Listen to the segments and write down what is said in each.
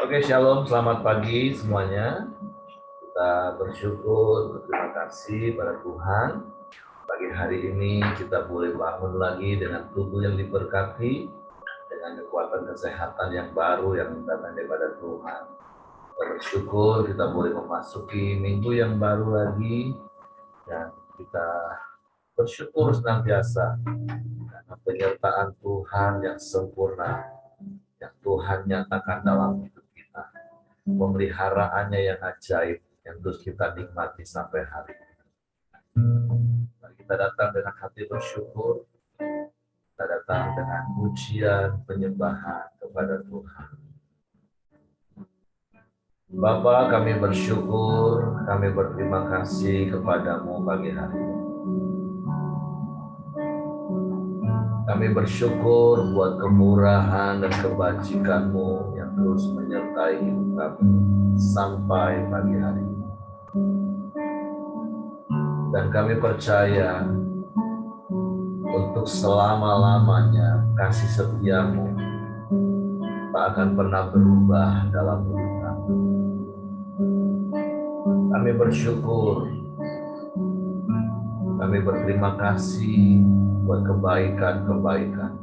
Oke, shalom, selamat pagi semuanya. Kita bersyukur, berterima kasih pada Tuhan. Pagi hari ini kita boleh bangun lagi dengan tubuh yang diberkati, dengan kekuatan kesehatan yang baru yang datang daripada Tuhan. Kita bersyukur kita boleh memasuki minggu yang baru lagi, dan kita bersyukur senantiasa karena penyertaan Tuhan yang sempurna, yang Tuhan nyatakan dalam hidup kita. Pemeliharaannya yang ajaib yang terus kita nikmati sampai hari ini. Mari kita datang dengan hati bersyukur, kita datang dengan pujian penyembahan kepada Tuhan. Bapa, kami bersyukur, kami berterima kasih kepadamu pagi hari ini. Kami bersyukur buat kemurahan dan kebajikan-Mu yang terus menyertai hidup kami sampai pagi hari ini. Dan kami percaya untuk selama-lamanya kasih setia-Mu tak akan pernah berubah dalam hidup kami. Kami bersyukur, kami berterima kasih buat kebaikan-kebaikan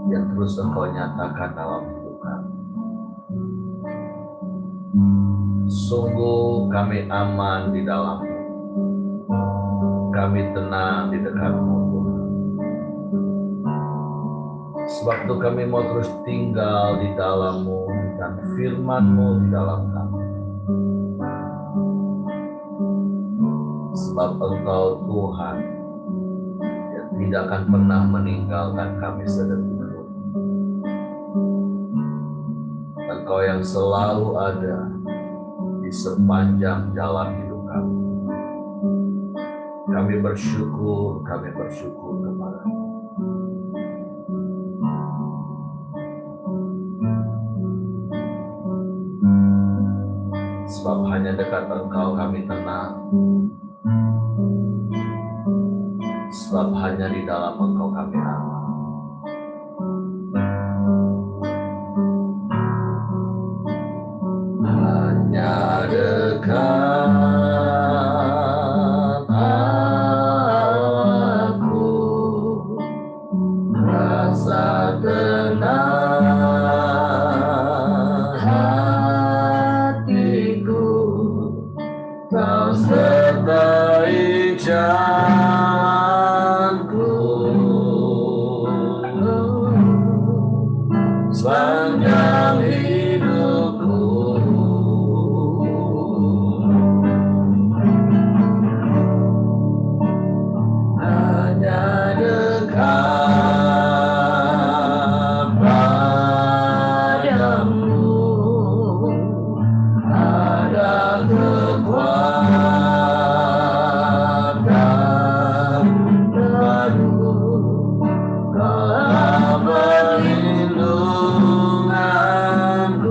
yang terus Engkau nyatakan dalam hidup kami. Sungguh kami aman di dalam-Mu. Kami tenang di dekat-Mu, Tuhan. Sewaktu kami mau terus tinggal di dalam-Mu dan firman-Mu di dalam kami. Sebab Engkau Tuhan yang tidak akan pernah meninggalkan kami sedetik pun. Engkau yang selalu ada di sepanjang jalan hidup kami. Kami bersyukur kepada-Mu. Sebab hanya dekat Engkau kami tenang. Sebab hanya di dalam Engkau kami aman. Hanya dekat aku rasa tenang hatiku, Kau sertai jalanku sepanjang hidupku. Hanya dekat padamu ada kekuatan baru. Kau perlindunganku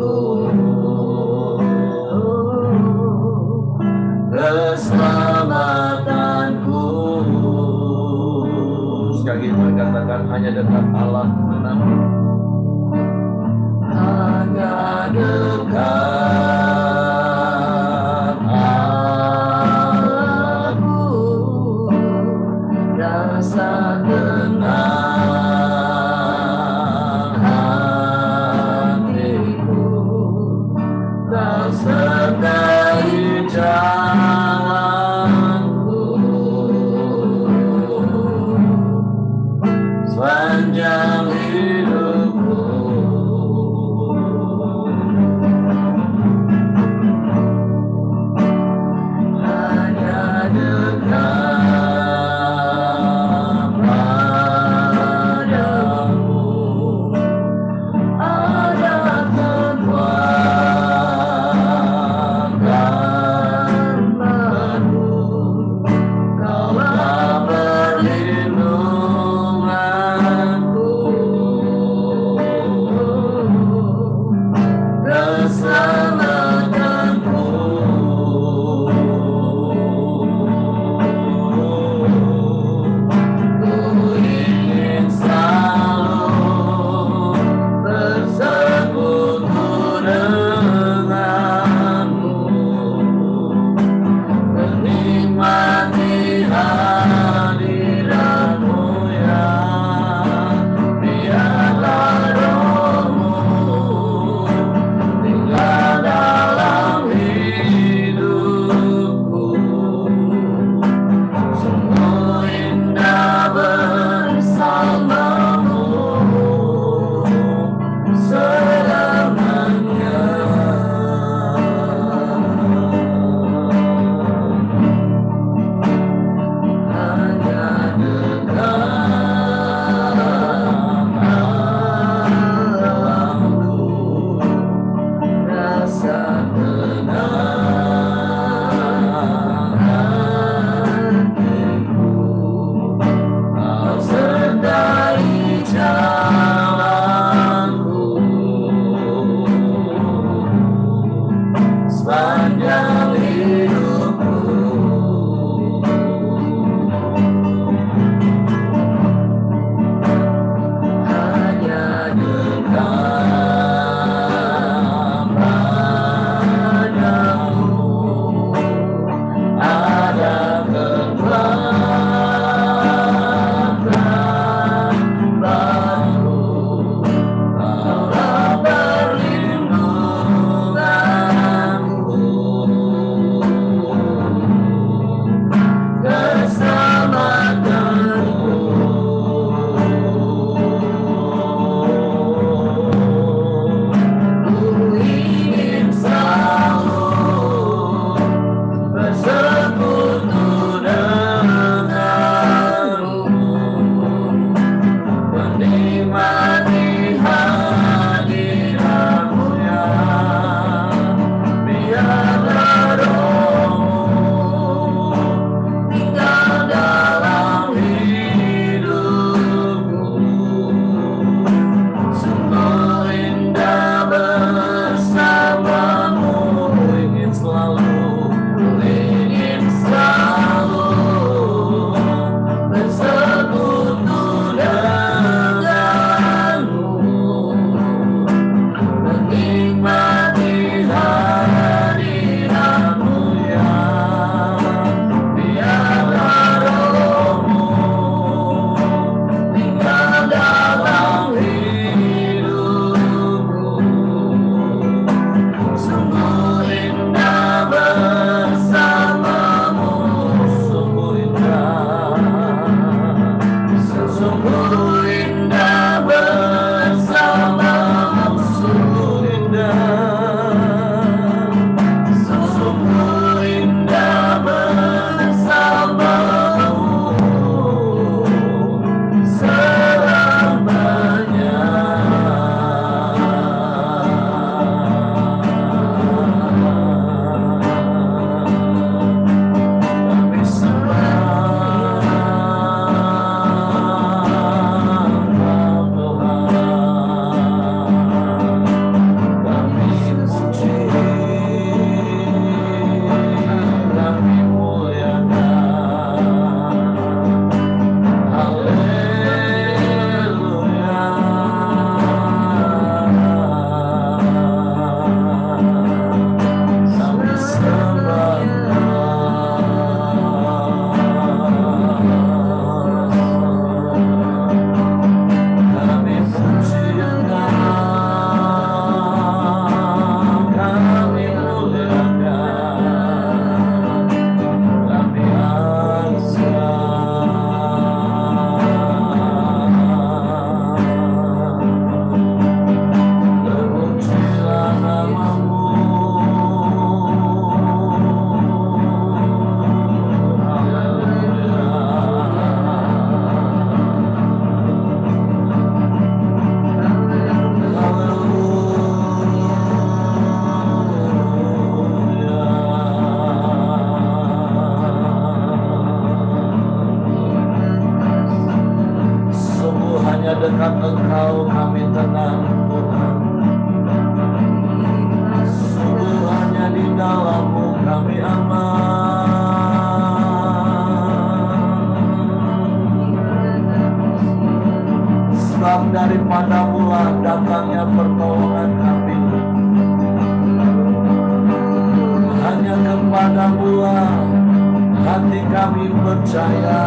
percaya.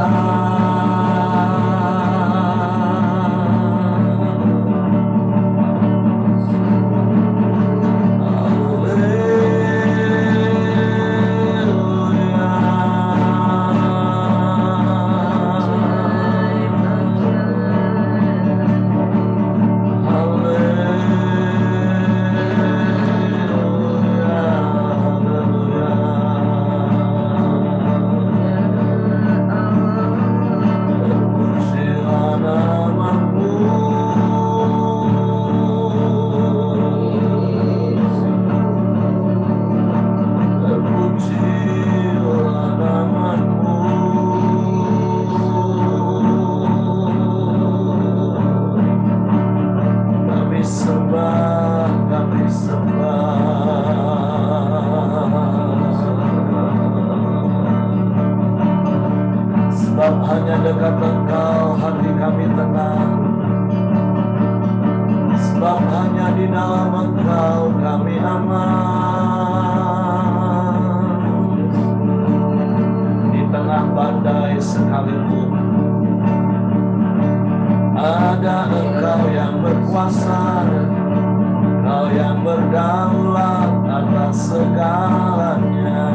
Hanya dekat Engkau hati kami tenang, sebab hanya di dalam Engkau kami aman. Di tengah badai sekalipun ada Engkau yang berkuasa, Engkau yang berdaulat atas segalanya.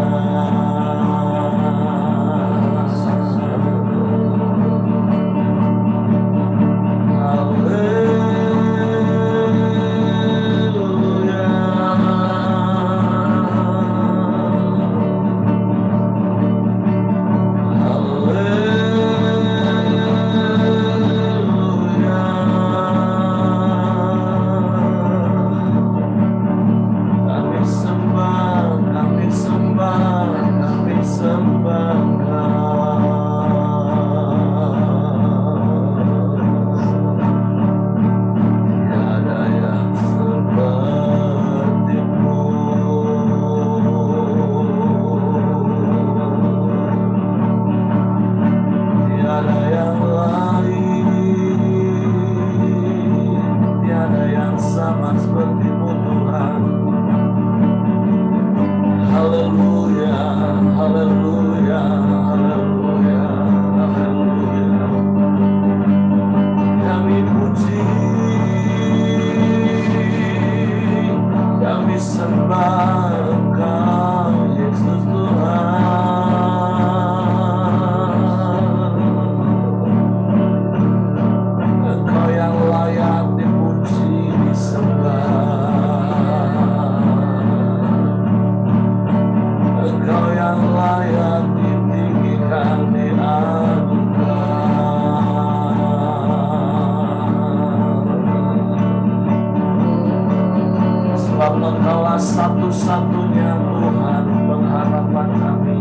Engkaulah satu-satunya Tuhan pengharapan kami.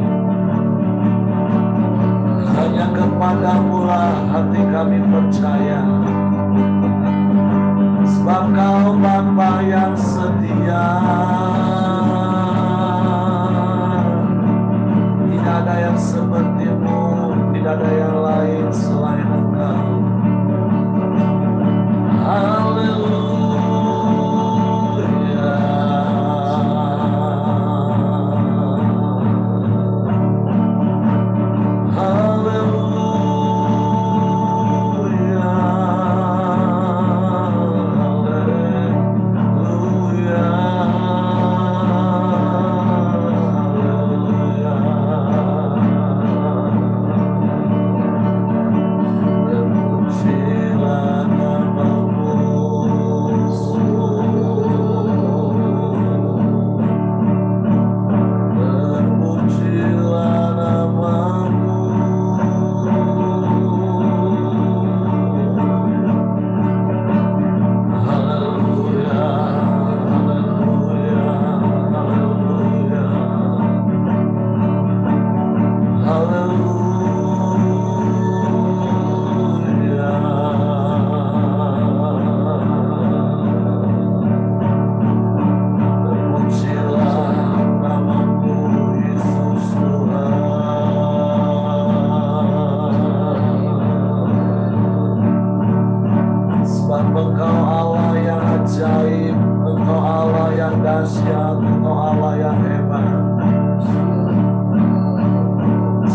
Hanya kepadamu-lah hati kami percaya, sebab Kau Bapa yang setia. Tidak ada yang seperti-Mu, tidak ada yang lain selain Engkau. Haleluya.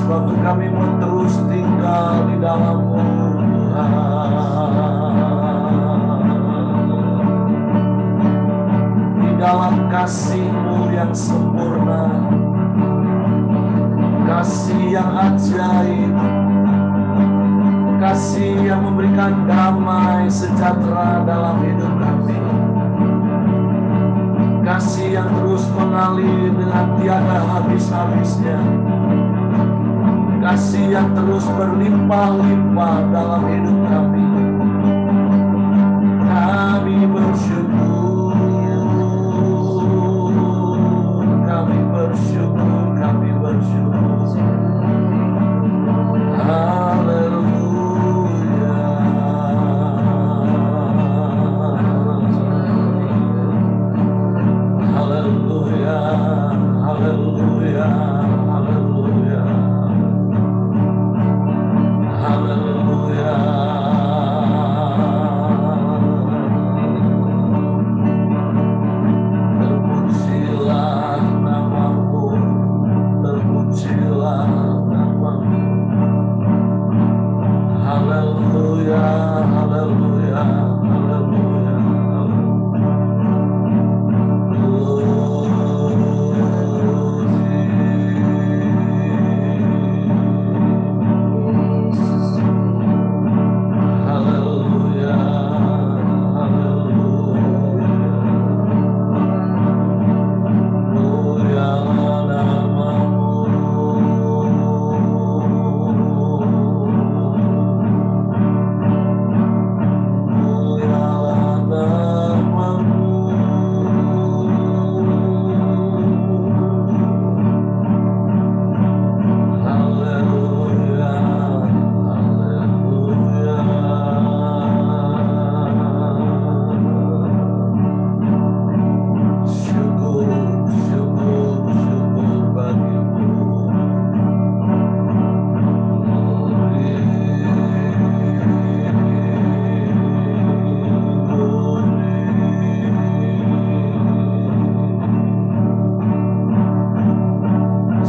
sebab kami mau terus tinggal di dalam-Mu Tuhan, di dalam kasih-Mu yang sempurna, kasih yang ajaib, kasih yang memberikan damai sejahtera dalam hidup kami, kasih yang terus mengalir dengan tiada habis-habisnya, kasih yang terus berlimpah-limpah dalam hidup kami. Kami bersyukur, kami bersyukur, kami bersyukur. Haleluya, haleluya, haleluya, haleluya, haleluya. Terpujilah nama-Mu, terpujilah nama-Mu. Haleluya, haleluya, haleluya, haleluya, mulialah nama-Mu, mulialah nama-Mu. Haleluya, haleluya. Syukur, syukur, syukur bagi-Mu.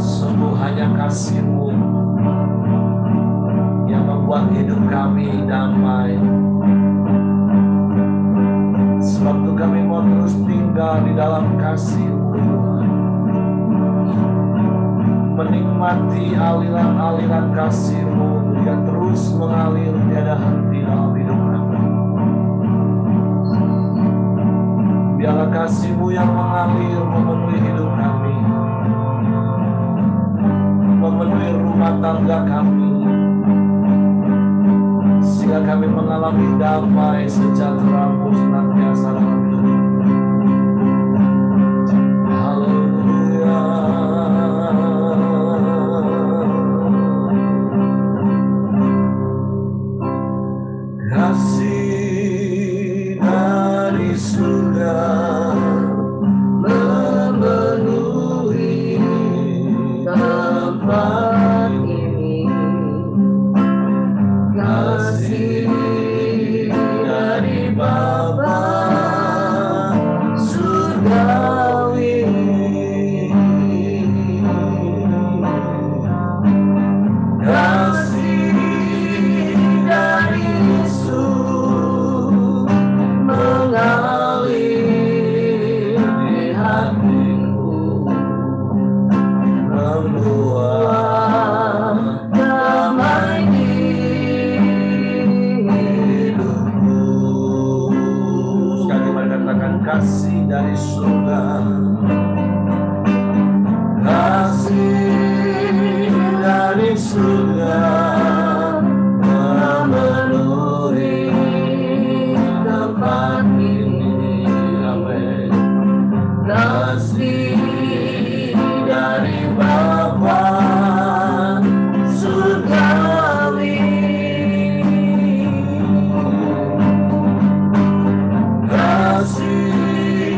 Sungguh hanya kasih-Mu yang membuat hidup kami damai. Sebab itu kami mau terus tinggal di dalam kasih-Mu Tuhan, menikmati aliran-aliran kasih-Mu yang terus mengalir tiada henti dalam hidup kami. Biarlah kasih-Mu yang mengalir memenuhi hidup kami, memenuhi rumah tangga kami, sehingga kami mengalami damai sejahtera-Mu senantiasa dalam hidup kami. Haleluya. Kasih dari surga memenuhi tempat ini, kasih dari Bapa surgawi, kasih dari Yesus mengalir di hatiku, membuat damai di hidupku. Sekali mari katakan kasih dari surga, kasih dari surga memenuhi tempat ini. Amin. Kasih dari Bapa surgawi, kasih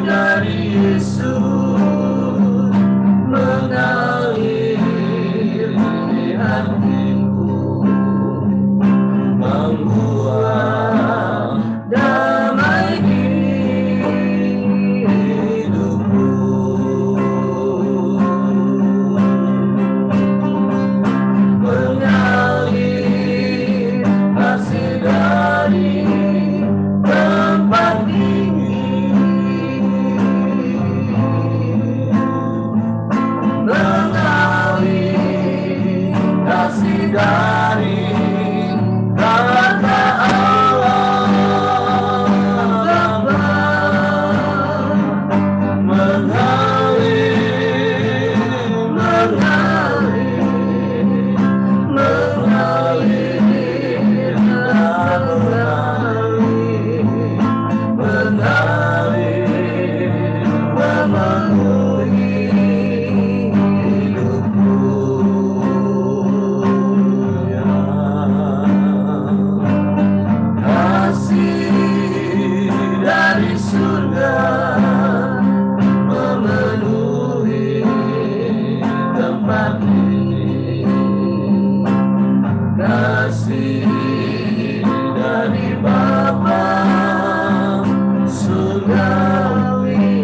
dari Yesus surga memenuhi tempat ini. Kasih dari Bapa surgawi,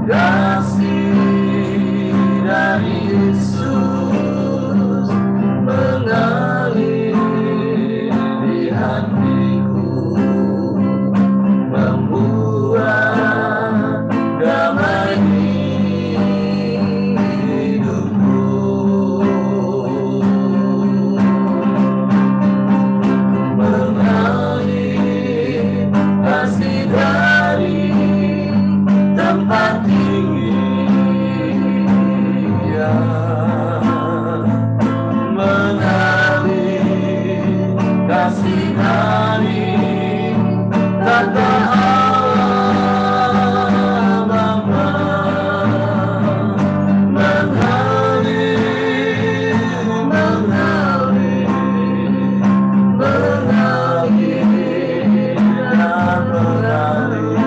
kasih dari Yesus mengalir di hatiku, membuat damai di hidupku. Mengalir kasih dari tempat tinggi, ya. Mengalir kasih dari tata Allah Bapa. Mengalir, mengalir, mengalir dan mengalir,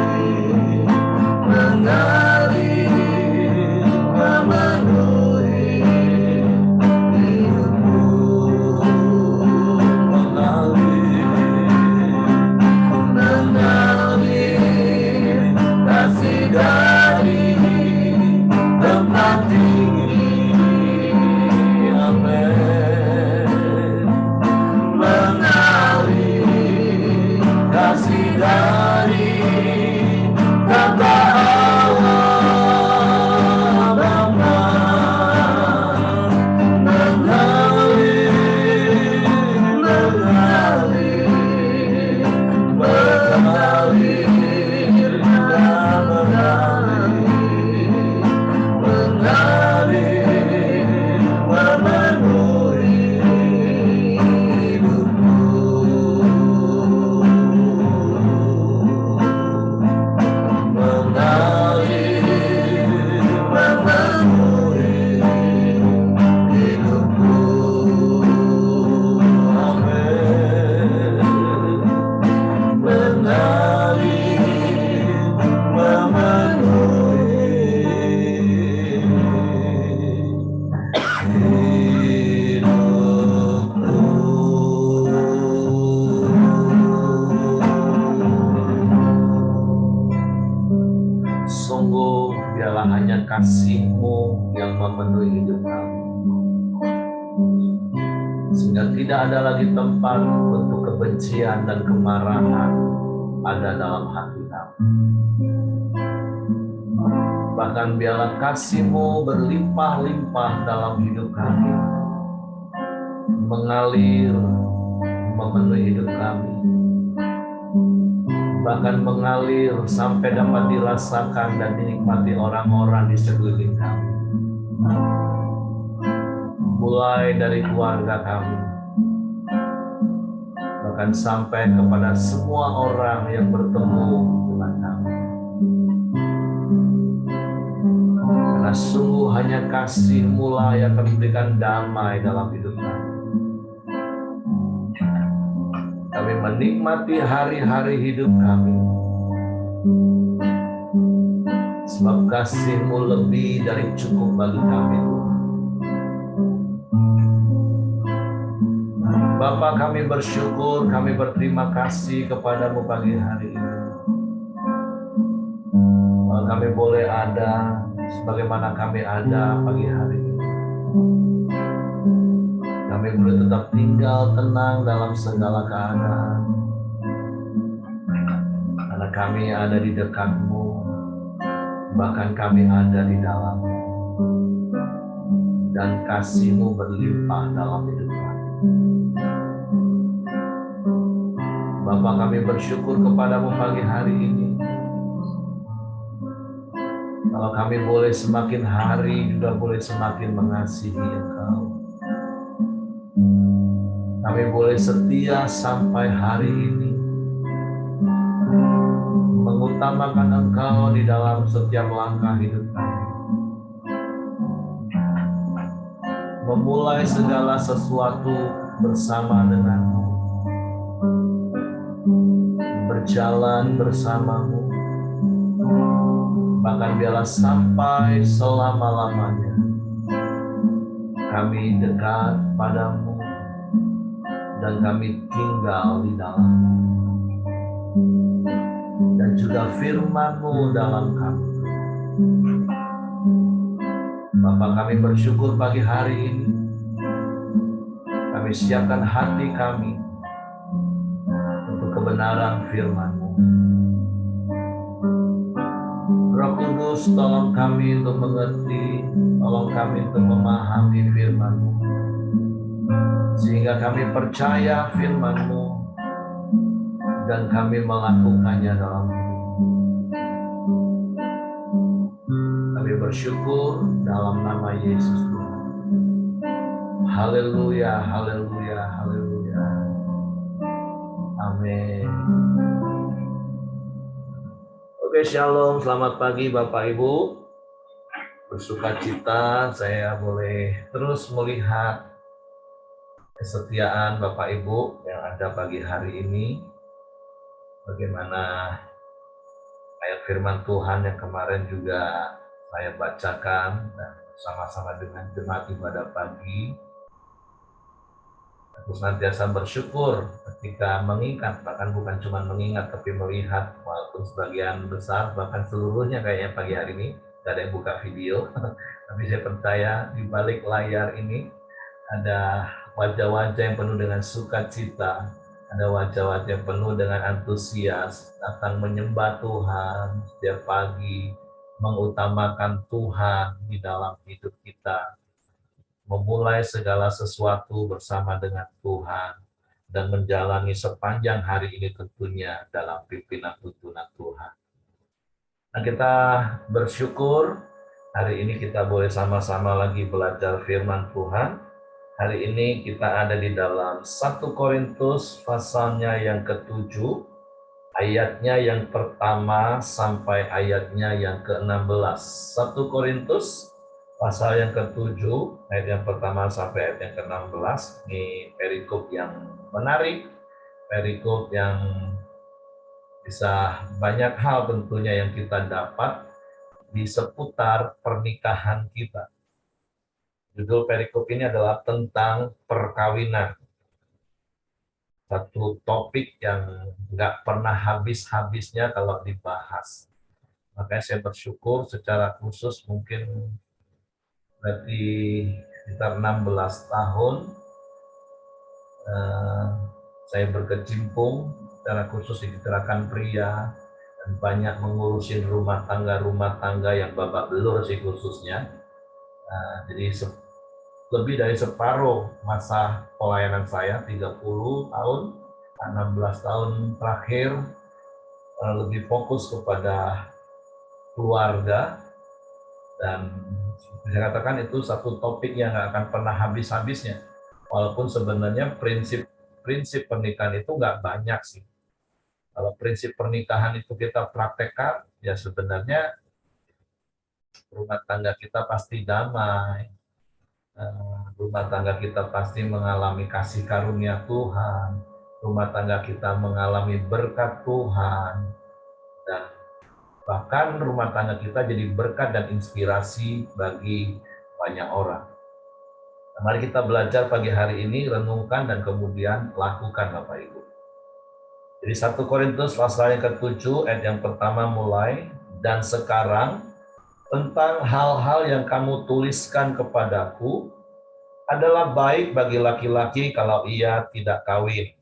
mengalir memenuhi hidupku. Mengalir kasih dari tempat tinggi, amin. Mengalir kasih dari kata Allah Bapa. Mengalir, mengalir, mengalir dan mengalir, mengalir memenuhi hidupku. Mengalir memenuhi hidupku, amin. Mengalir memenuhi hidupku. Sungguh biarlah hanya kasih-Mu yang memenuhi hidup kami, sehingga tidak ada lagi tempat untuk kebencian dan kemarahan ada dalam hati kami. Bahkan biarlah kasih-Mu berlimpah-limpah dalam hidup kami, mengalir memenuhi hidup kami, bahkan mengalir sampai dapat dirasakan dan dinikmati orang-orang di sekeliling kami. Mulai dari keluarga kami, bahkan sampai kepada semua orang yang bertemu dengan kami. Karena sungguh hanya kasih-Mu lah yang akan memberikan damai dalam hidup kami. Kami menikmati hari-hari hidup kami, sebab kasih-Mu lebih dari cukup bagi kami, Tuhan. Bapa, kami bersyukur, kami berterima kasih kepadamu pagi hari ini. Kami boleh ada sebagaimana kami ada pagi hari ini. Kami boleh tetap tinggal tenang dalam segala keadaan, karena kami ada di dekat-Mu, bahkan kami ada di dalam-Mu, dan kasih-Mu berlimpah dalam hidup kami. Bapa, kami bersyukur kepadamu pagi hari ini. Kalau kami boleh semakin hari juga boleh semakin mengasihi Engkau. Kami boleh setia sampai hari ini, mengutamakan Engkau di dalam setiap langkah hidup kami. Memulai segala sesuatu bersama dengan-Mu. berjalan bersamamu, bahkan biarlah sampai selama-lamanya kami dekat padamu dan kami tinggal di dalam-Mu, dan juga firman-Mu dalam kami. Bapa, kami bersyukur pagi hari ini kami siapkan hati kami untuk kebenaran firman-Mu. Roh Kudus, tolong kami untuk mengerti, tolong kami untuk memahami firman-Mu, sehingga kami percaya firman-Mu dan kami melakukannya dalam hidup. Kami bersyukur dalam nama Yesus Tuhan. Haleluya, haleluya, haleluya. Amin. Oke, shalom, selamat pagi Bapak Ibu. Bersuka cita saya boleh terus melihat kesetiaan Bapak Ibu yang ada pagi hari ini. Bagaimana ayat firman Tuhan yang kemarin juga saya bacakan dan bersama-sama dengan jemaat ibadah pagi. Aku senantiasa bersyukur ketika mengingat, bahkan bukan cuma mengingat tapi melihat, walaupun sebagian besar bahkan seluruhnya kayaknya pagi hari ini tidak ada yang buka video. Tapi saya percaya di balik layar ini ada wajah-wajah yang penuh dengan sukacita, ada wajah-wajah yang penuh dengan antusias, datang menyembah Tuhan setiap pagi, mengutamakan Tuhan di dalam hidup kita, memulai segala sesuatu bersama dengan Tuhan, dan menjalani sepanjang hari ini tentunya dalam pimpinan tuntunan Tuhan. Nah, kita bersyukur hari ini kita boleh sama-sama lagi belajar firman Tuhan. Hari ini kita ada di dalam 1 Korintus pasalnya yang ke-7, ayatnya yang pertama sampai ayatnya yang ke-16. 1 Korintus pasal yang ke-7, ayat yang pertama sampai ayat yang ke-16. Ini perikop yang menarik, perikop yang bisa banyak hal tentunya yang kita dapat di seputar pernikahan kita. Judul perikop ini adalah tentang perkawinan. Satu topik yang nggak pernah habis-habisnya kalau dibahas. Makanya saya bersyukur secara khusus mungkin berarti sekitar 16 tahun saya berkecimpung secara khusus di gerakan pria dan banyak mengurusin rumah tangga yang babak belur sih khususnya. Jadi lebih dari separuh masa pelayanan saya, 30 tahun, 16 tahun terakhir lebih fokus kepada keluarga. Dan saya katakan itu satu topik yang nggak akan pernah habis-habisnya. Walaupun sebenarnya prinsip pernikahan itu nggak banyak sih. Kalau prinsip pernikahan itu kita praktekkan, ya sebenarnya rumah tangga kita pasti damai. Rumah tangga kita pasti mengalami kasih karunia Tuhan. Rumah tangga kita mengalami berkat Tuhan. Dan bahkan rumah tangga kita jadi berkat dan inspirasi bagi banyak orang. Nah, mari kita belajar pagi hari ini, renungkan dan kemudian lakukan Bapak Ibu. Jadi 1 Korintus pasal yang ke-7 ayat yang pertama mulai, dan sekarang tentang hal-hal yang kamu tuliskan kepadaku adalah baik bagi laki-laki kalau ia tidak kawin.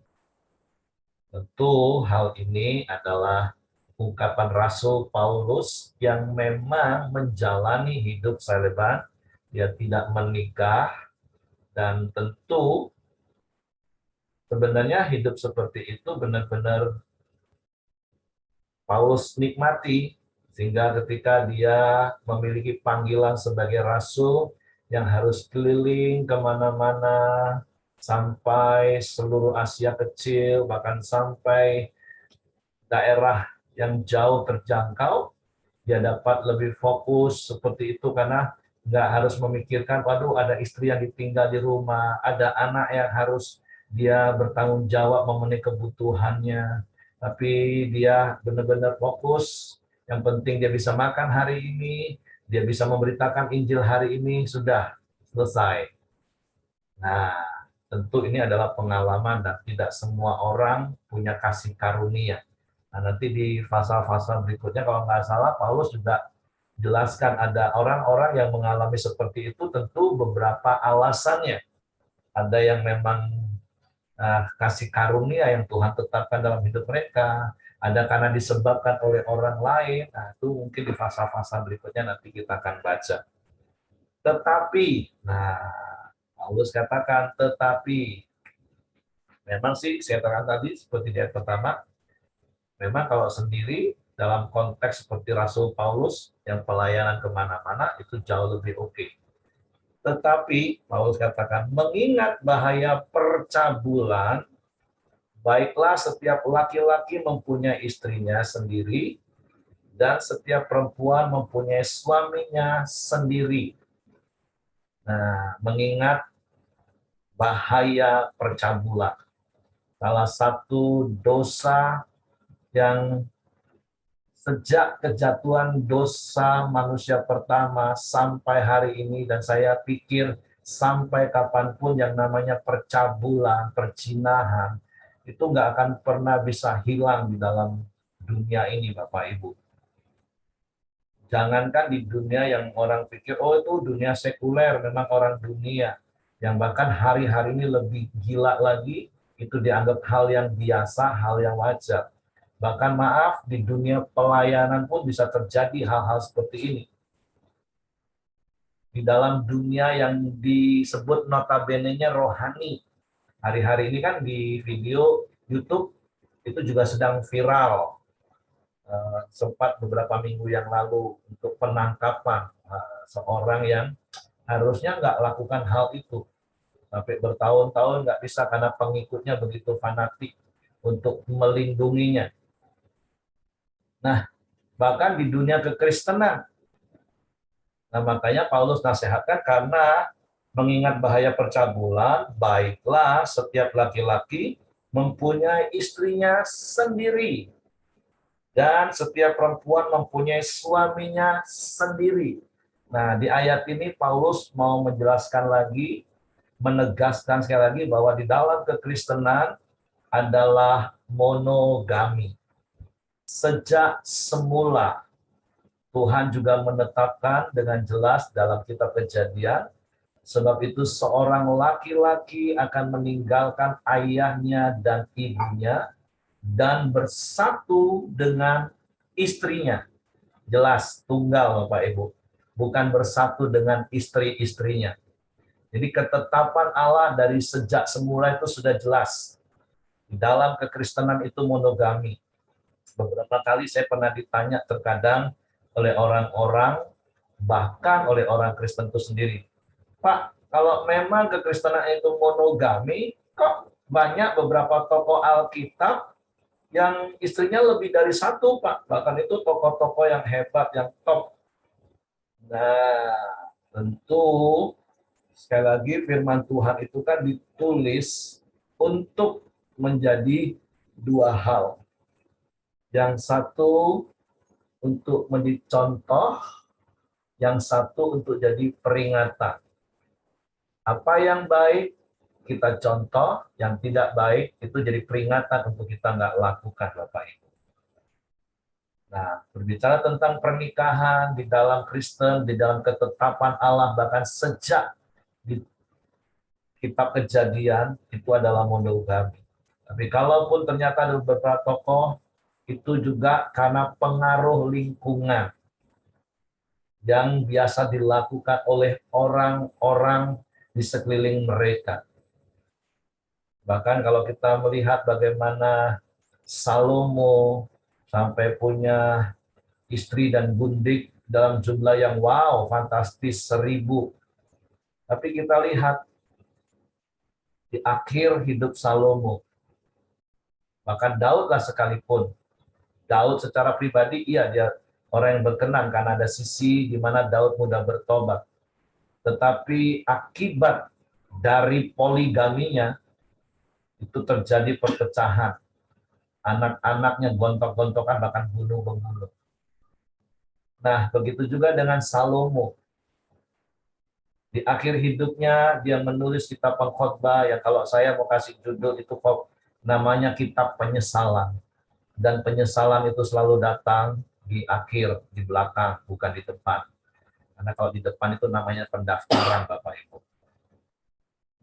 Tentu hal ini adalah ungkapan Rasul Paulus yang memang menjalani hidup selibat, dia tidak menikah, dan tentu sebenarnya hidup seperti itu benar-benar Paulus nikmati, sehingga ketika dia memiliki panggilan sebagai rasul yang harus keliling kemana-mana, sampai seluruh Asia kecil, bahkan sampai daerah yang jauh terjangkau, dia dapat lebih fokus seperti itu karena nggak harus memikirkan, waduh ada istri yang ditinggal di rumah, ada anak yang harus dia bertanggung jawab memenuhi kebutuhannya, tapi dia benar-benar fokus. Yang penting dia bisa makan hari ini, dia bisa memberitakan Injil hari ini, sudah selesai. Nah, tentu ini adalah pengalaman dan tidak semua orang punya kasih karunia. Nah, nanti di fase-fase berikutnya kalau nggak salah Paulus juga jelaskan ada orang-orang yang mengalami seperti itu, tentu beberapa alasannya. Ada yang memang kasih karunia yang Tuhan tetapkan dalam hidup mereka, ada karena disebabkan oleh orang lain. Nah, itu mungkin di fase-fase berikutnya nanti kita akan baca. Tetapi, nah, Paulus katakan tetapi, memang sih saya katakan tadi seperti di ayat pertama, memang kalau sendiri dalam konteks seperti Rasul Paulus yang pelayanan kemana-mana itu jauh lebih oke. Tetapi Paulus katakan mengingat bahaya percabulan, baiklah setiap laki-laki mempunyai istrinya sendiri dan setiap perempuan mempunyai suaminya sendiri. Nah, mengingat bahaya percabulan, salah satu dosa yang sejak kejatuhan dosa manusia pertama sampai hari ini, dan saya pikir sampai kapanpun yang namanya percabulan, perjinahan, itu nggak akan pernah bisa hilang di dalam dunia ini, Bapak Ibu. Jangankan di dunia yang orang pikir, oh itu dunia sekuler, memang orang dunia, yang bahkan hari-hari ini lebih gila lagi, itu dianggap hal yang biasa, hal yang wajar. Bahkan maaf, di dunia pelayanan pun bisa terjadi hal-hal seperti ini. Di dalam dunia yang disebut notabene-nya rohani. Hari-hari ini kan di video YouTube itu juga sedang viral. Sempat beberapa minggu yang lalu untuk penangkapan seorang yang harusnya nggak lakukan hal itu. Sampai bertahun-tahun nggak bisa karena pengikutnya begitu fanatik untuk melindunginya. Nah, bahkan di dunia kekristenan. Nah, makanya Paulus nasihatkan karena mengingat bahaya percabulan, baiklah setiap laki-laki mempunyai istrinya sendiri dan setiap perempuan mempunyai suaminya sendiri. Nah, di ayat ini Paulus mau menjelaskan lagi, menegaskan sekali lagi bahwa di dalam kekristenan adalah monogami. Sejak semula Tuhan juga menetapkan dengan jelas dalam kitab Kejadian, sebab itu seorang laki-laki akan meninggalkan ayahnya dan ibunya dan bersatu dengan istrinya. Jelas, tunggal Bapak Ibu. Bukan bersatu dengan istri-istrinya. Jadi ketetapan Allah dari sejak semula itu sudah jelas. Di dalam kekristenan itu monogami. Beberapa kali saya pernah ditanya terkadang oleh orang-orang, bahkan oleh orang Kristen itu sendiri. Pak, kalau memang kekristenan itu monogami, kok banyak beberapa tokoh Alkitab yang istrinya lebih dari satu, Pak. Bahkan itu tokoh-tokoh yang hebat, yang top. Nah, tentu sekali lagi firman Tuhan itu kan ditulis untuk menjadi dua hal. Yang satu untuk menjadi contoh, yang satu untuk jadi peringatan. Apa yang baik kita contoh, yang tidak baik itu jadi peringatan untuk kita nggak lakukan, Bapak Ibu. Nah, berbicara tentang pernikahan di dalam Kristen, di dalam ketetapan Allah, bahkan sejak di kitab Kejadian itu adalah monogami. Tapi kalaupun ternyata ada beberapa tokoh, itu juga karena pengaruh lingkungan yang biasa dilakukan oleh orang-orang di sekeliling mereka. Bahkan kalau kita melihat bagaimana Salomo sampai punya istri dan gundik dalam jumlah yang wow, fantastis 1.000. Tapi kita lihat di akhir hidup Salomo, bahkan Daud lah sekalipun, Daud secara pribadi, iya dia orang yang berkenan karena ada sisi di mana Daud mudah bertobat. Tetapi akibat dari poligaminya, itu terjadi perpecahan. Anak-anaknya gontok-gontokan, bahkan bunuh-membunuh. Nah, begitu juga dengan Salomo. Di akhir hidupnya, dia menulis kitab pengkhotbah, yang kalau saya mau kasih judul itu namanya kitab penyesalan. Dan penyesalan itu selalu datang di akhir, di belakang, bukan di depan. Karena kalau di depan itu namanya pendaftaran, Bapak Ibu.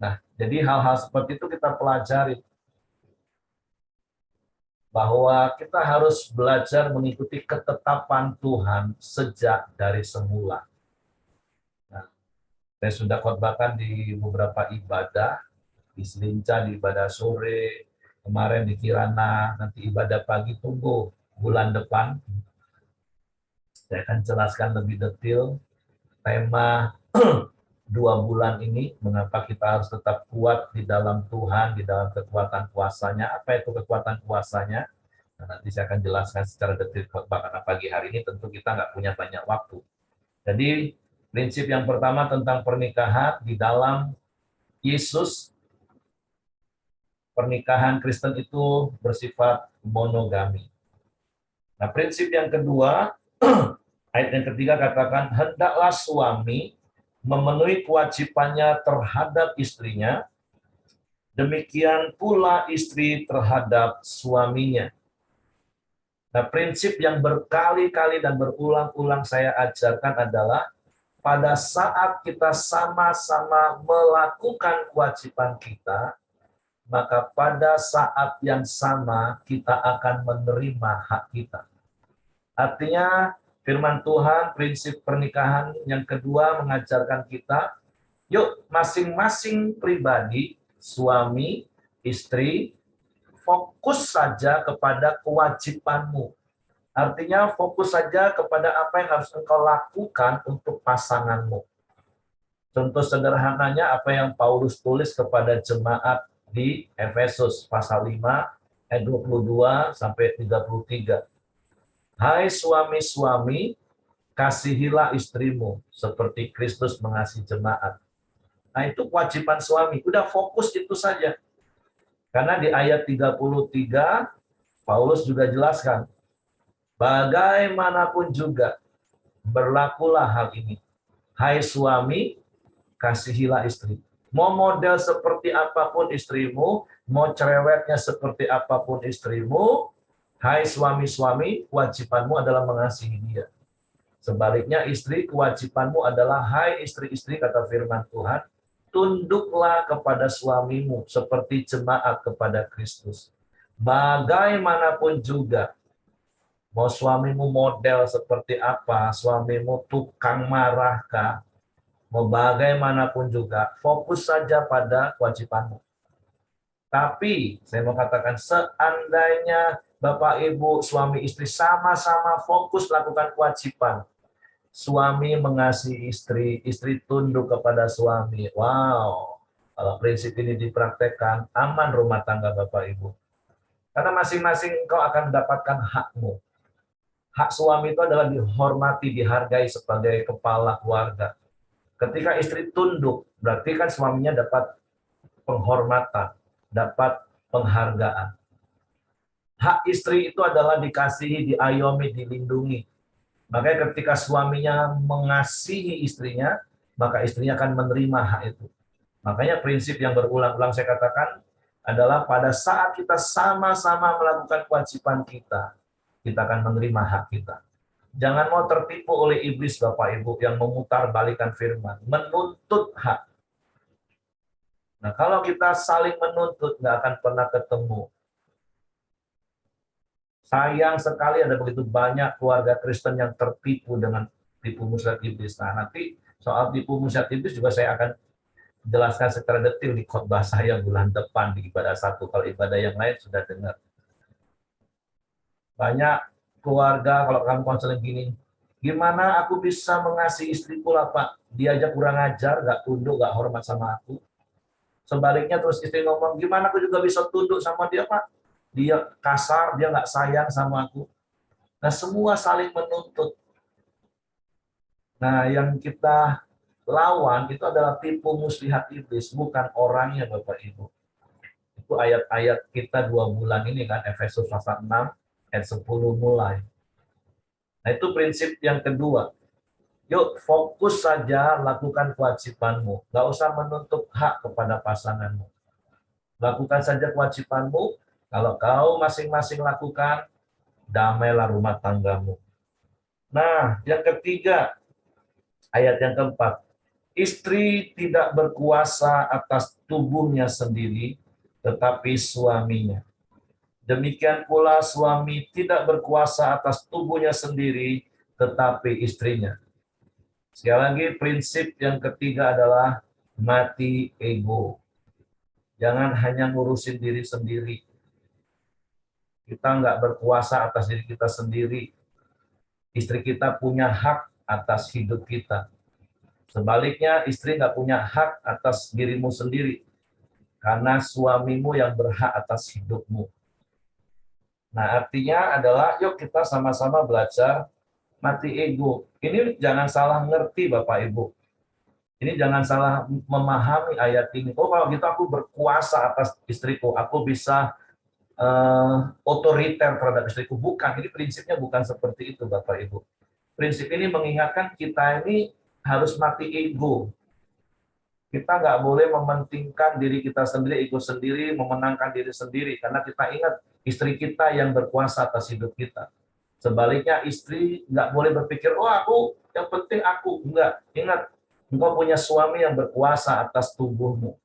Nah, jadi hal-hal seperti itu kita pelajari. Bahwa kita harus belajar mengikuti ketetapan Tuhan sejak dari semula. Nah, saya sudah khotbahkan di beberapa ibadah, di Selinca, di ibadah sore, kemarin di Kirana, nanti ibadah pagi, tunggu bulan depan. Saya akan jelaskan lebih detail tema 2 bulan ini, mengapa kita harus tetap kuat di dalam Tuhan, di dalam kekuatan kuasanya. Apa itu kekuatan kuasanya? Nah, nanti saya akan jelaskan secara detail khotbah, karena pagi hari ini tentu kita nggak punya banyak waktu. Jadi, prinsip yang pertama tentang pernikahan di dalam Yesus, pernikahan Kristen itu bersifat monogami. Nah, prinsip yang kedua, ayat yang ketiga katakan, hendaklah suami memenuhi kewajibannya terhadap istrinya, demikian pula istri terhadap suaminya. Nah, prinsip yang berkali-kali dan berulang-ulang saya ajarkan adalah pada saat kita sama-sama melakukan kewajiban kita, maka pada saat yang sama kita akan menerima hak kita. Artinya, firman Tuhan, prinsip pernikahan yang kedua mengajarkan kita, yuk masing-masing pribadi, suami, istri, fokus saja kepada kewajibanmu. Artinya fokus saja kepada apa yang harus engkau lakukan untuk pasanganmu. Contoh sederhananya apa yang Paulus tulis kepada jemaat di Efesus pasal 5 ayat 22 sampai 33. Hai suami-suami, kasihilah istrimu seperti Kristus mengasihi jemaat. Nah, itu kewajiban suami. Udah fokus itu saja. Karena di ayat 33 Paulus juga jelaskan, bagaimanapun juga berlakulah hal ini. Hai suami, kasihilah istri. Mau model seperti apapun istrimu, mau cerewetnya seperti apapun istrimu, hai suami-suami, kewajibanmu adalah mengasihi dia. Sebaliknya istri, kewajibanmu adalah, hai istri-istri, kata firman Tuhan, tunduklah kepada suamimu seperti jemaat kepada Kristus. Bagaimanapun juga, mau suamimu model seperti apa, suamimu tukang marahkah, mau bagaimanapun juga, fokus saja pada kewajibanmu. Tapi, saya mau katakan, seandainya Bapak, Ibu, suami, istri sama-sama fokus lakukan kewajiban, suami mengasihi istri, istri tunduk kepada suami. Wow, kalau prinsip ini dipraktekkan, aman rumah tangga Bapak, Ibu. Karena masing-masing engkau akan mendapatkan hakmu. Hak suami itu adalah dihormati, dihargai sebagai kepala keluarga. Ketika istri tunduk, berarti kan suaminya dapat penghormatan, dapat penghargaan. Hak istri itu adalah dikasihi, diayomi, dilindungi. Makanya ketika suaminya mengasihi istrinya, maka istrinya akan menerima hak itu. Makanya prinsip yang berulang-ulang saya katakan adalah pada saat kita sama-sama melakukan kewajiban kita, kita akan menerima hak kita. Jangan mau tertipu oleh iblis, Bapak Ibu, yang memutarbalikkan firman, menuntut hak. Nah, kalau kita saling menuntut, nggak akan pernah ketemu. Sayang sekali ada begitu banyak keluarga Kristen yang tertipu dengan tipu muslihat iblis. Nah, nanti soal tipu muslihat iblis juga saya akan jelaskan secara detail di khotbah saya bulan depan di ibadah satu. Kalau ibadah yang lain sudah dengar. Banyak keluarga kalau kamu konseling gini, gimana aku bisa mengasihi istriku lah Pak? Dia aja kurang ajar, nggak tunduk, nggak hormat sama aku. Sebaliknya terus istri ngomong, gimana aku juga bisa tunduk sama dia Pak? Dia kasar, dia nggak sayang sama aku. Nah, semua saling menuntut. Nah, yang kita lawan itu adalah tipu muslihat iblis, bukan orangnya Bapak Ibu. Itu itu ayat-ayat kita 2 bulan ini kan, Efesus pasal 6 ayat 10 mulai. Nah itu prinsip yang kedua. Yuk fokus saja lakukan kewajibanmu. Nggak usah menuntut hak kepada pasanganmu. Lakukan saja kewajibanmu. Kalau kau masing-masing lakukan, damailah rumah tanggamu. Nah, yang ketiga, ayat yang keempat. Istri tidak berkuasa atas tubuhnya sendiri, tetapi suaminya. Demikian pula suami tidak berkuasa atas tubuhnya sendiri, tetapi istrinya. Sekali lagi, prinsip yang ketiga adalah mati ego. Jangan hanya ngurusin diri sendiri. Kita nggak berkuasa atas diri kita sendiri. Istri kita punya hak atas hidup kita. Sebaliknya, istri nggak punya hak atas dirimu sendiri. Karena suamimu yang berhak atas hidupmu. Nah, artinya adalah, yuk kita sama-sama belajar mati ego. Ini jangan salah ngerti, Bapak Ibu. Ini jangan salah memahami ayat ini. Oh, kalau gitu aku berkuasa atas istriku. Aku bisa otoriter terhadap istriku. Bukan, ini prinsipnya bukan seperti itu, Bapak Ibu. Prinsip ini mengingatkan kita ini harus mati ego. Kita nggak boleh mementingkan diri kita sendiri, ego sendiri, memenangkan diri sendiri. Karena kita ingat, istri kita yang berkuasa atas hidup kita. Sebaliknya, istri nggak boleh berpikir, oh aku, yang penting aku. Enggak, ingat, engkau punya suami yang berkuasa atas tubuhmu.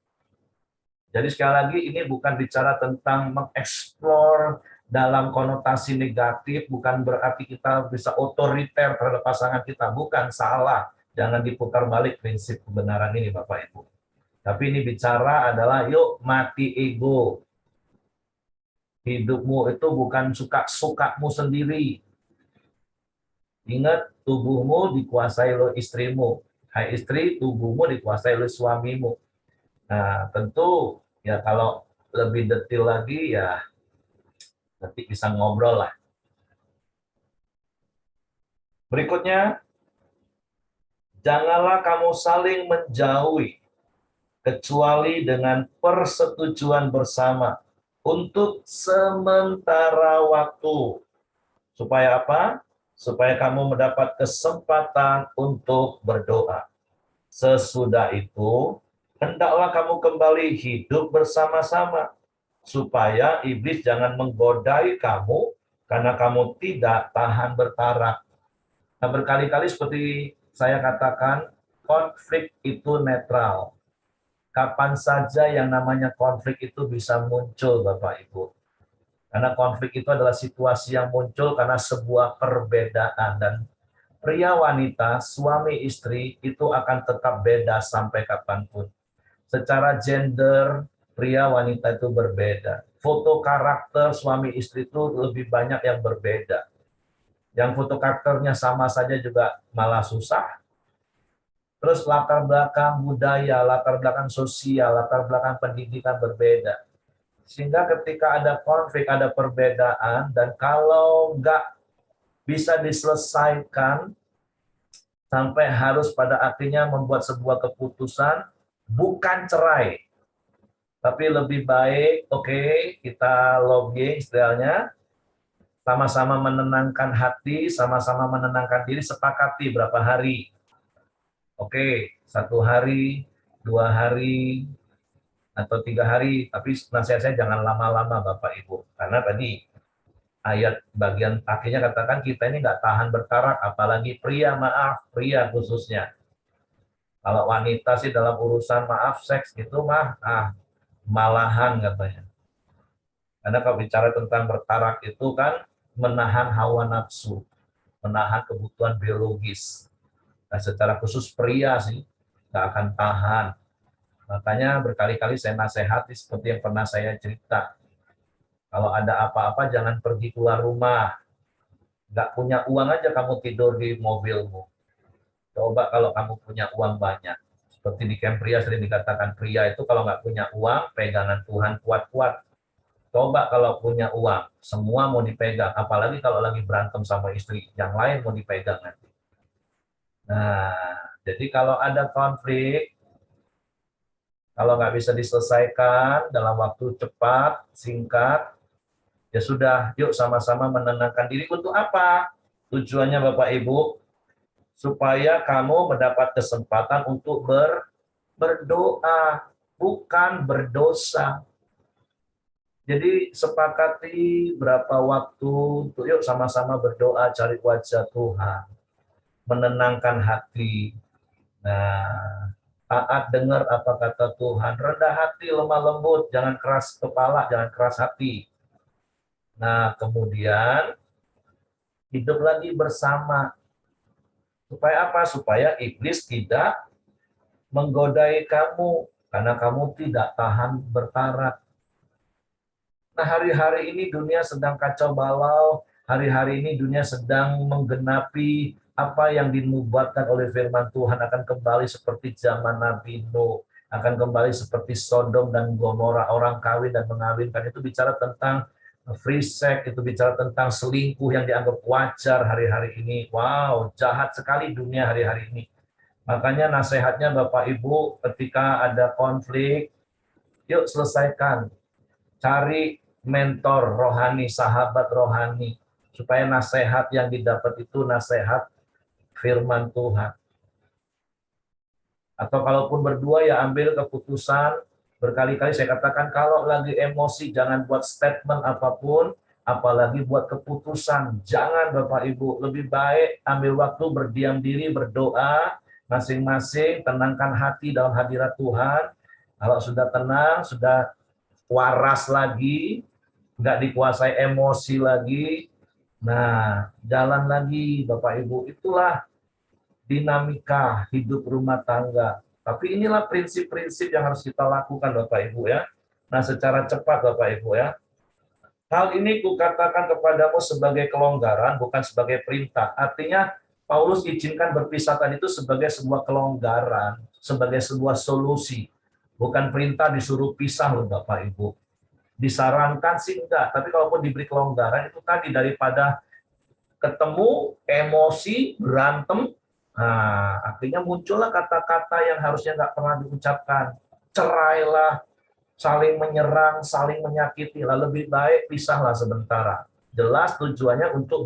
Jadi sekali lagi, ini bukan bicara tentang mengeksplor dalam konotasi negatif, bukan berarti kita bisa otoriter terhadap pasangan kita. Bukan, salah. Jangan diputar balik prinsip kebenaran ini, Bapak Ibu. Tapi ini bicara adalah, yuk mati ego. Hidupmu itu bukan suka-sukamu sendiri. Ingat, tubuhmu dikuasai oleh istrimu. Hai istri, tubuhmu dikuasai oleh suamimu. Nah, tentu ya kalau lebih detail lagi ya nanti bisa ngobrol lah. Berikutnya, janganlah kamu saling menjauhi kecuali dengan persetujuan bersama untuk sementara waktu. Supaya apa? Supaya kamu mendapat kesempatan untuk berdoa. Sesudah itu, hendaklah kamu kembali hidup bersama-sama, supaya iblis jangan menggodai kamu karena kamu tidak tahan bertarak. Nah, berkali-kali seperti saya katakan, konflik itu netral. Kapan saja yang namanya konflik itu bisa muncul, Bapak Ibu. Karena konflik itu adalah situasi yang muncul karena sebuah perbedaan. Dan pria wanita, suami istri itu akan tetap beda sampai kapanpun. Secara gender, pria wanita itu berbeda. Foto karakter suami istri itu lebih banyak yang berbeda. Yang foto karakternya sama saja juga malah susah. Terus latar belakang budaya, latar belakang sosial, latar belakang pendidikan berbeda. Sehingga ketika ada konflik, ada perbedaan, dan kalau nggak bisa diselesaikan, sampai harus pada akhirnya membuat sebuah keputusan, bukan cerai. Tapi lebih baik, oke, kita lobbying istilahnya, sama-sama menenangkan hati, sama-sama menenangkan diri, sepakati berapa hari. Oke, 1 hari, 2 hari, atau 3 hari, tapi nasihat saya jangan lama-lama Bapak Ibu. Karena tadi ayat bagian akhirnya katakan kita ini nggak tahan bertarak, apalagi pria, maaf, pria khususnya. Kalau wanita sih dalam urusan maaf seks itu malahan katanya. Karena kalau bicara tentang bertarak itu kan menahan hawa nafsu, menahan kebutuhan biologis. Nah, secara khusus pria sih nggak akan tahan. Makanya berkali-kali saya nasihati seperti yang pernah saya cerita. Kalau ada apa-apa jangan pergi keluar rumah. Nggak punya uang aja kamu tidur di mobilmu. Coba kalau kamu punya uang banyak. Seperti di camp pria sering dikatakan pria itu kalau nggak punya uang, pegangan Tuhan kuat-kuat. Coba kalau punya uang, semua mau dipegang. Apalagi kalau lagi berantem sama istri, yang lain mau dipegang nanti. Nah, jadi kalau ada konflik, Kalau nggak bisa diselesaikan dalam waktu cepat, singkat, ya sudah, yuk sama-sama menenangkan diri. Untuk apa? Tujuannya Bapak Ibu, supaya kamu mendapat kesempatan untuk berdoa, bukan berdosa. Jadi sepakati berapa waktu untuk yuk sama-sama berdoa, cari wajah Tuhan, menenangkan hati. Nah, taat dengar apa kata Tuhan, rendah hati, lemah lembut, jangan keras kepala, jangan keras hati. Nah, kemudian hidup lagi bersama. Supaya apa? Supaya iblis tidak menggodai kamu, karena kamu tidak tahan bertarak. Nah, hari-hari ini dunia sedang kacau balau, hari-hari ini dunia sedang menggenapi apa yang dinubuatkan oleh firman Tuhan akan kembali seperti zaman Nabi Nuh, akan kembali seperti Sodom dan Gomora, orang kawin dan mengawinkan. Itu bicara tentang free sex, itu bicara tentang selingkuh yang dianggap wajar hari-hari ini. Wow, jahat sekali dunia hari-hari ini. Makanya nasihatnya Bapak Ibu, ketika ada konflik, yuk selesaikan. Cari mentor rohani, sahabat rohani, supaya nasihat yang didapat itu nasihat firman Tuhan. Atau kalaupun berdua ya ambil keputusan, berkali-kali saya katakan kalau lagi emosi jangan buat statement apapun, apalagi buat keputusan. Jangan Bapak Ibu, lebih baik ambil waktu berdiam diri, berdoa, masing-masing tenangkan hati dalam hadirat Tuhan. Kalau sudah tenang, sudah waras lagi, nggak dikuasai emosi lagi. Nah, jalan lagi Bapak Ibu. Itulah dinamika hidup rumah tangga. Tapi inilah prinsip-prinsip yang harus kita lakukan Bapak Ibu ya. Nah, secara cepat Bapak Ibu ya. Hal ini kukatakan kepadamu sebagai kelonggaran, bukan sebagai perintah. Artinya, Paulus izinkan berpisah tadi itu sebagai sebuah kelonggaran, sebagai sebuah solusi. Bukan perintah disuruh pisah loh Bapak Ibu. Disarankan sih enggak, tapi kalaupun diberi kelonggaran itu tadi daripada ketemu emosi berantem, nah akhirnya muncullah kata-kata yang harusnya nggak pernah diucapkan, cerailah, saling menyerang, saling menyakiti, lah lebih baik pisahlah sementara. Jelas tujuannya untuk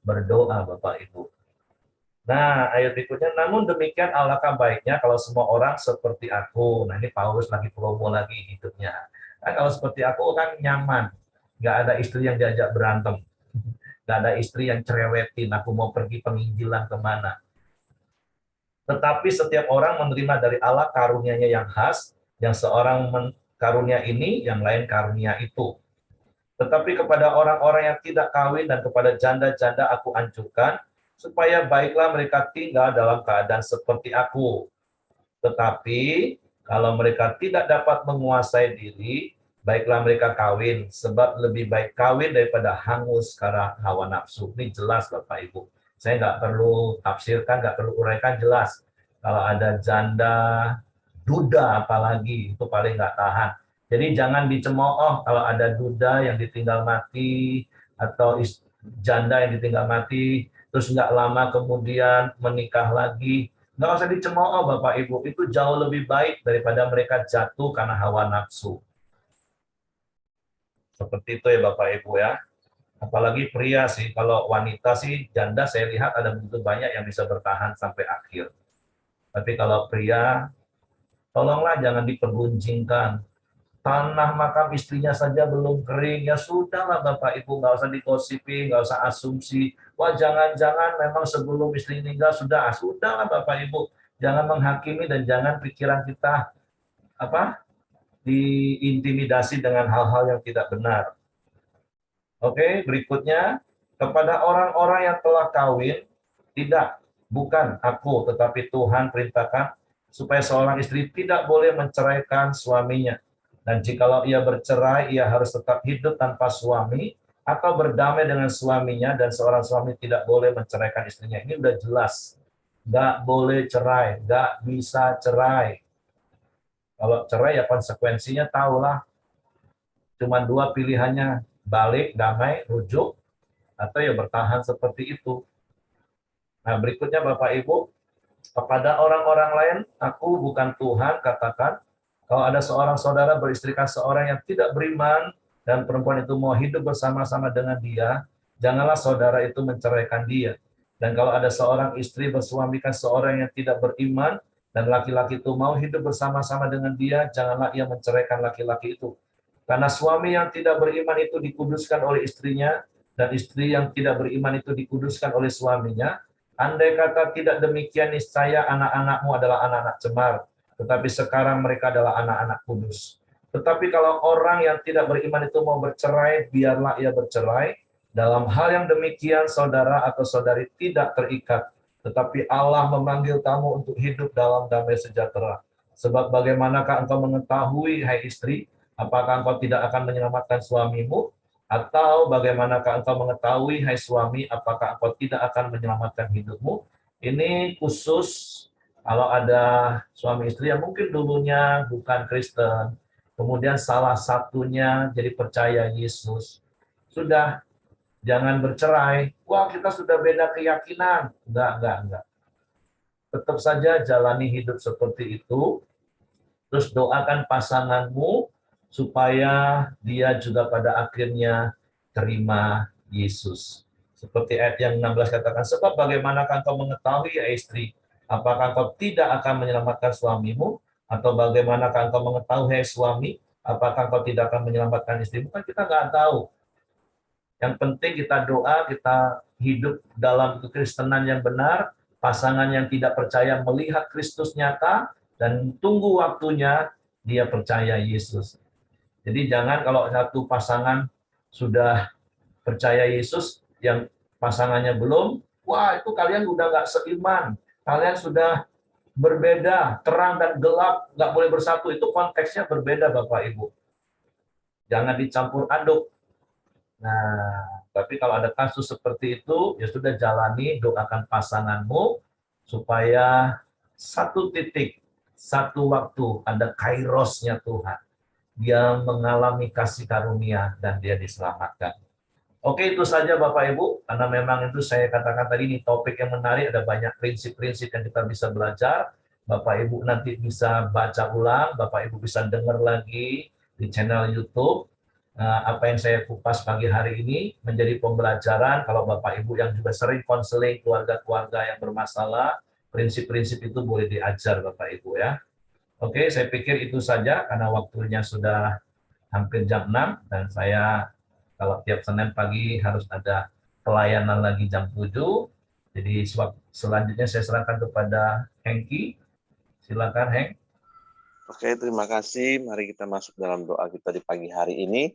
berdoa Bapak Ibu. Nah, ayat berikutnya, namun demikian alangkah baiknya kalau semua orang seperti aku. Nah, ini Paulus lagi promo lagi hidupnya. Nah, kalau seperti aku kan nyaman. Nggak ada istri yang diajak berantem. Nggak ada istri yang cerewetin, aku mau pergi penginjilan kemana. Tetapi setiap orang menerima dari Allah karunia-Nya yang khas, yang seorang karunia ini, yang lain karunia itu. Tetapi kepada orang-orang yang tidak kawin dan kepada janda-janda aku anjurkan, supaya baiklah mereka tinggal dalam keadaan seperti aku. Tetapi kalau mereka tidak dapat menguasai diri, baiklah mereka kawin, sebab lebih baik kawin daripada hangus karena hawa nafsu. Ini jelas Bapak Ibu. Saya nggak perlu tafsirkan, nggak perlu uraikan, jelas. Kalau ada janda, duda apalagi, itu paling nggak tahan. Jadi jangan dicemooh kalau ada duda yang ditinggal mati, atau janda yang ditinggal mati, terus nggak lama kemudian menikah lagi. Nggak usah dicemooh Bapak Ibu, itu jauh lebih baik daripada mereka jatuh karena hawa nafsu. Seperti itu ya Bapak Ibu ya. Apalagi pria sih, kalau wanita sih, janda saya lihat ada begitu banyak yang bisa bertahan sampai akhir. Tapi kalau pria, tolonglah jangan dipergunjingkan. Tanah makam istrinya saja belum kering, ya sudahlah Bapak Ibu, nggak usah digosipi, nggak usah asumsi. Wah jangan-jangan memang sebelum istri meninggal sudahlah Bapak Ibu, jangan menghakimi dan jangan pikiran kita diintimidasi dengan hal-hal yang tidak benar. Oke, berikutnya kepada orang-orang yang telah kawin, tidak, bukan aku, tetapi Tuhan perintahkan supaya seorang istri tidak boleh menceraikan suaminya. Dan jikalau ia bercerai, ia harus tetap hidup tanpa suami atau berdamai dengan suaminya, dan seorang suami tidak boleh menceraikan istrinya. Ini udah jelas. Nggak boleh cerai, nggak bisa cerai. Kalau cerai ya konsekuensinya tahulah. Cuma dua pilihannya, balik, damai, rujuk, atau ya bertahan seperti itu. Nah berikutnya Bapak Ibu, kepada orang-orang lain, aku bukan Tuhan, katakan, Kalau ada seorang saudara beristrikan seorang yang tidak beriman, dan perempuan itu mau hidup bersama-sama dengan dia, janganlah saudara itu menceraikan dia. Dan kalau ada seorang istri bersuamikan seorang yang tidak beriman, dan laki-laki itu mau hidup bersama-sama dengan dia, janganlah ia menceraikan laki-laki itu. Karena suami yang tidak beriman itu dikuduskan oleh istrinya, dan istri yang tidak beriman itu dikuduskan oleh suaminya. Andai kata tidak demikian, niscaya anak-anakmu adalah anak-anak cemar, tetapi sekarang mereka adalah anak-anak kudus. Tetapi kalau orang yang tidak beriman itu mau bercerai, biarlah ia bercerai. Dalam hal yang demikian, saudara atau saudari tidak terikat, tetapi Allah memanggil kamu untuk hidup dalam damai sejahtera. Sebab bagaimanakah engkau mengetahui, hai istri, apakah engkau tidak akan menyelamatkan suamimu? Atau bagaimanakah engkau mengetahui, hai suami, apakah engkau tidak akan menyelamatkan hidupmu? Ini khusus kalau ada suami istri yang mungkin dulunya bukan Kristen, kemudian salah satunya jadi percaya Yesus. Sudah, jangan bercerai. Wah, kita sudah beda keyakinan. Enggak. Tetap saja jalani hidup seperti itu. Terus doakan pasanganmu supaya dia juga pada akhirnya terima Yesus. Seperti ayat yang 16 katakan, sebab bagaimanakah engkau mengetahui, ya istri, apakah engkau tidak akan menyelamatkan suamimu, atau bagaimanakah engkau mengetahui, ya suami, apakah engkau tidak akan menyelamatkan istrimu? Kan kita nggak tahu. Yang penting kita doa, kita hidup dalam kekristenan yang benar, pasangan yang tidak percaya melihat Kristus nyata, dan tunggu waktunya dia percaya Yesus. Jadi jangan kalau satu pasangan sudah percaya Yesus, yang pasangannya belum, wah itu kalian udah nggak seiman, kalian sudah berbeda, terang dan gelap, nggak boleh bersatu, itu konteksnya berbeda Bapak Ibu. Jangan dicampur aduk. Nah, tapi kalau ada kasus seperti itu, ya sudah jalani, doakan pasanganmu, supaya satu titik, satu waktu, ada kairosnya Tuhan. Dia mengalami kasih karunia, dan dia diselamatkan. Oke, itu saja Bapak Ibu, karena memang itu saya katakan tadi, ini topik yang menarik, ada banyak prinsip-prinsip yang kita bisa belajar. Bapak Ibu nanti bisa baca ulang, Bapak Ibu bisa dengar lagi di channel YouTube. Apa yang saya kupas pagi hari ini menjadi pembelajaran kalau Bapak Ibu yang juga sering konseling keluarga-keluarga yang bermasalah, prinsip-prinsip itu boleh diajar Bapak Ibu ya. Oke, saya pikir itu saja karena waktunya sudah hampir jam 6 dan saya kalau tiap Senin pagi harus ada pelayanan lagi jam 7. Jadi selanjutnya saya serahkan kepada Hengki. Silakan Heng. Oke, terima kasih. Mari kita masuk dalam doa kita di pagi hari ini.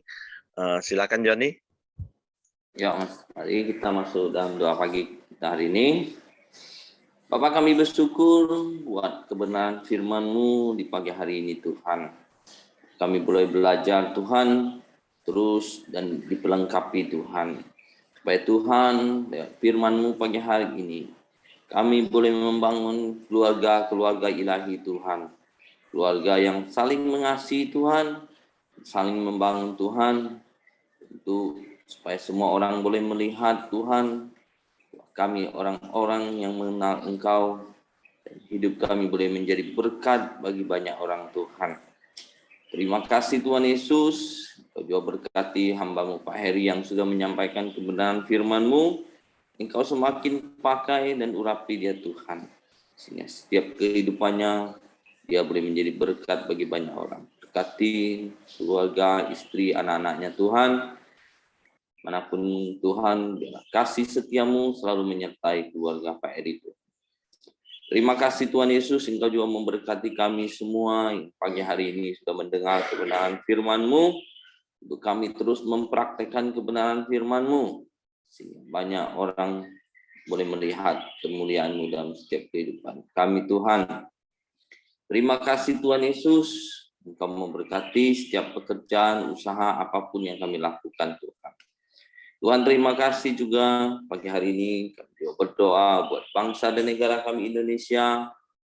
Silakan Joni. Ya Mas, mari kita masuk dalam doa pagi kita hari ini. Bapak, kami bersyukur buat kebenaran firman-Mu di pagi hari ini Tuhan. Kami boleh belajar Tuhan terus dan diperlengkapi Tuhan. Supaya Tuhan, firman-Mu pagi hari ini, kami boleh membangun keluarga-keluarga ilahi Tuhan. Keluarga yang saling mengasihi Tuhan, saling membangun Tuhan, untuk supaya semua orang boleh melihat Tuhan, kami orang-orang yang mengenal Engkau, dan hidup kami boleh menjadi berkat bagi banyak orang Tuhan. Terima kasih Tuhan Yesus, Engkau juga berkati hamba-Mu Pak Heri yang sudah menyampaikan kebenaran firman-Mu. Engkau semakin pakai dan urapi dia Tuhan, sehingga setiap kehidupannya dia boleh menjadi berkat bagi banyak orang. Berkati keluarga, istri, anak-anaknya Tuhan. Manapun Tuhan, biarlah kasih setia-Mu selalu menyertai keluarga Pak Heri itu. Terima kasih Tuhan Yesus, Engkau juga memberkati kami semua yang pagi hari ini sudah mendengar kebenaran firman-Mu. Untuk kami terus mempraktekkan kebenaran firman-Mu, sehingga banyak orang boleh melihat kemuliaan-Mu dalam setiap kehidupan kami Tuhan. Terima kasih Tuhan Yesus, Engkau memberkati setiap pekerjaan, usaha, apapun yang kami lakukan Tuhan. Tuhan, terima kasih juga pagi hari ini kami juga berdoa buat bangsa dan negara kami Indonesia.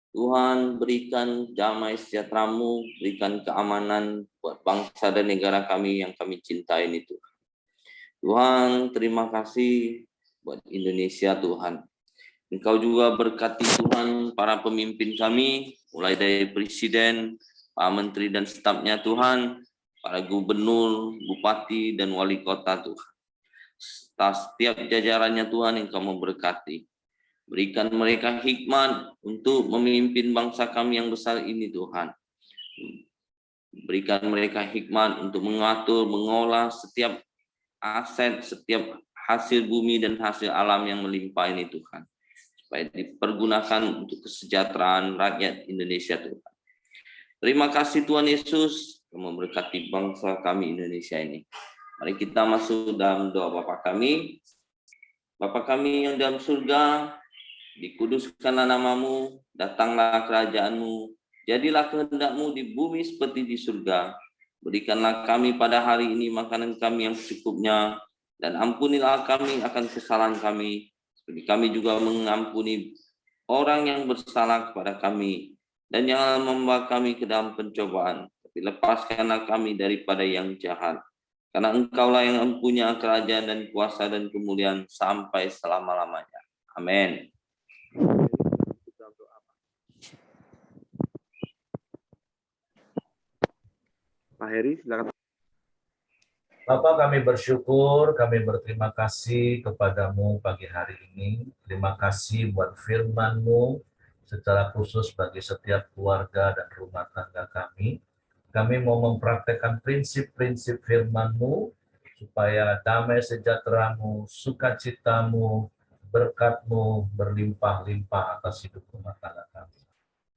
Tuhan, berikan damai sejahtera-Mu, berikan keamanan buat bangsa dan negara kami yang kami cintai ini Tuhan. Tuhan, terima kasih buat Indonesia Tuhan. Engkau juga berkati Tuhan para pemimpin kami, mulai dari Presiden, Pak Menteri dan stafnya Tuhan, para gubernur, bupati, dan wali kota Tuhan. Setiap jajarannya Tuhan yang Kau memberkati. Berikan mereka hikmat untuk memimpin bangsa kami yang besar ini Tuhan. Berikan mereka hikmat untuk mengatur, mengolah setiap aset, setiap hasil bumi dan hasil alam yang melimpah ini Tuhan. Supaya dipergunakan untuk kesejahteraan rakyat Indonesia Tuhan. Terima kasih Tuhan Yesus yang memberkati bangsa kami Indonesia ini. Mari kita masuk dalam doa Bapa kami. Bapa kami yang dalam surga, dikuduskanlah namamu, datanglah kerajaanmu, jadilah kehendak-Mu di bumi seperti di surga. Berikanlah kami pada hari ini makanan kami yang secukupnya, dan ampunilah kami akan kesalahan kami, seperti kami juga mengampuni orang yang bersalah kepada kami. Dan janganlah membawa kami ke dalam pencobaan, tapi lepaskanlah kami daripada yang jahat. Karena Engkaulah yang mempunyai kerajaan dan kuasa dan kemuliaan sampai selama-lamanya. Amin. Pak Heri, silakan. Bapak, kami bersyukur, kami berterima kasih kepadamu pagi hari ini. Terima kasih buat firman-Mu, secara khusus bagi setiap keluarga dan rumah tangga kami. Kami mau mempraktekkan prinsip-prinsip firman-Mu, supaya damai sejahtera-Mu, sukacita-Mu, berkat-Mu berlimpah-limpah atas hidup rumah tangga kami.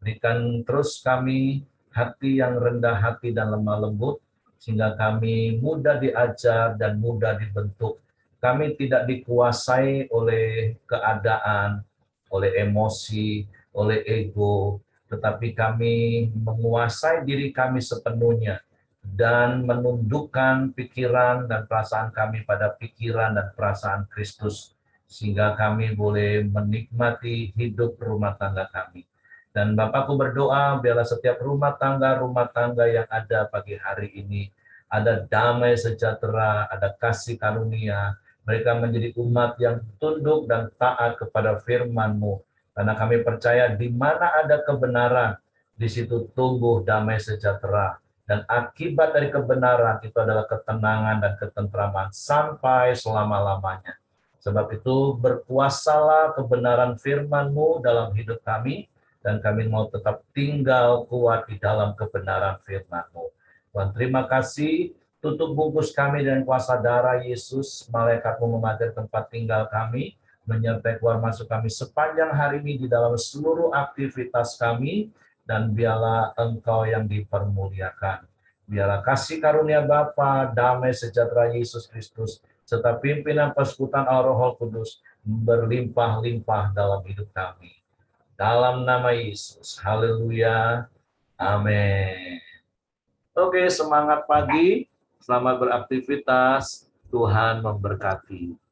Berikan terus kami hati yang rendah hati dan lemah lembut, sehingga kami mudah diajar dan mudah dibentuk. Kami tidak dikuasai oleh keadaan, oleh emosi, oleh ego, tetapi kami menguasai diri kami sepenuhnya dan menundukkan pikiran dan perasaan kami pada pikiran dan perasaan Kristus, sehingga kami boleh menikmati hidup rumah tangga kami. Dan Bapakku berdoa, biarlah setiap rumah tangga yang ada pagi hari ini, ada damai sejahtera, ada kasih karunia, mereka menjadi umat yang tunduk dan taat kepada firman-Mu. Karena kami percaya di mana ada kebenaran, di situ tumbuh damai sejahtera. Dan akibat dari kebenaran itu adalah ketenangan dan ketentraman sampai selama-lamanya. Sebab itu berkuasalah kebenaran firman-Mu dalam hidup kami, dan kami mau tetap tinggal kuat di dalam kebenaran firman-Mu. Tuhan, terima kasih. Tutup bungkus kami dengan kuasa darah Yesus. Malaikat-Mu mengatur tempat tinggal kami, menyertai keluar masuk kami sepanjang hari ini di dalam seluruh aktivitas kami, dan biarlah Engkau yang dipermuliakan. Biarlah kasih karunia Bapa, damai sejahtera Yesus Kristus, serta pimpinan persekutuan Roh Kudus berlimpah-limpah dalam hidup kami. Dalam nama Yesus, haleluya, amin. Oke, semangat pagi, selamat beraktivitas, Tuhan memberkati.